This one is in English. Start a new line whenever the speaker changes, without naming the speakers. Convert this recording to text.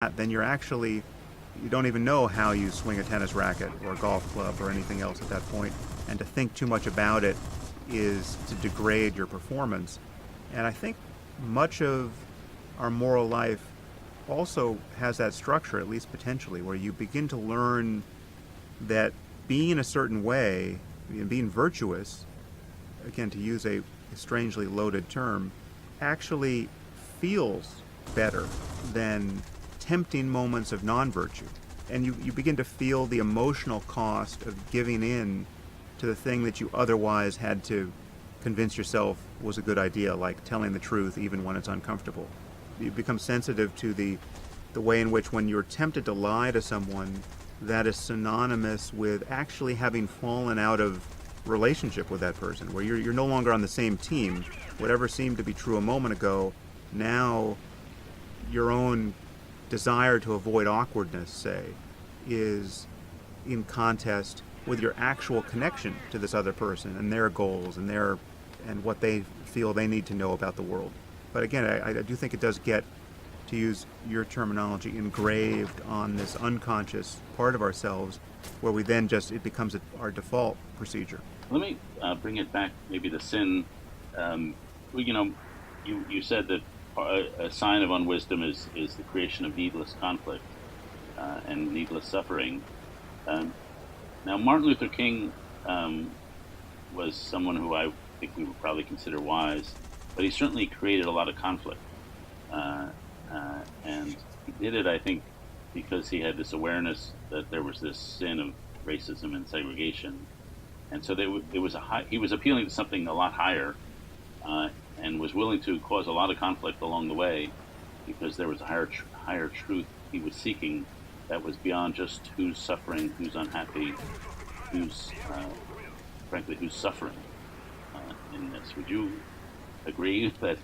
then you don't even know how you swing a tennis racket or a golf club or anything else at that point. And to think too much about it is to degrade your performance. And I think much of our moral life also has that structure, at least potentially, where you begin to learn that being a certain way, being virtuous, again, to use a strangely loaded term, actually feels better than tempting moments of non-virtue. And you begin to feel the emotional cost of giving in to the thing that you otherwise had to convince yourself was a good idea, like telling the truth even when it's uncomfortable. You become sensitive to the way in which when you're tempted to lie to someone, that is synonymous with actually having fallen out of relationship with that person, where you're no longer on the same team. Whatever seemed to be true a moment ago, now your own desire to avoid awkwardness, say, is in contest with your actual connection to this other person and their goals and what they feel they need to know about the world. But again, I do think it does get, to use your terminology, engraved on this unconscious part of ourselves, where we then it becomes our default procedure.
Let me bring it back, maybe to sin. Well, you said that a sign of unwisdom is the creation of needless conflict and needless suffering. Um, Now, Martin Luther King was someone who I think we would probably consider wise, but he certainly created a lot of conflict. And he did it, I think, because he had this awareness that there was this sin of racism and segregation. And so it was he was appealing to something a lot higher and was willing to cause a lot of conflict along the way because there was a higher truth he was seeking that was beyond just who's suffering, who's unhappy, who's, frankly, who's suffering in this. Would you agree that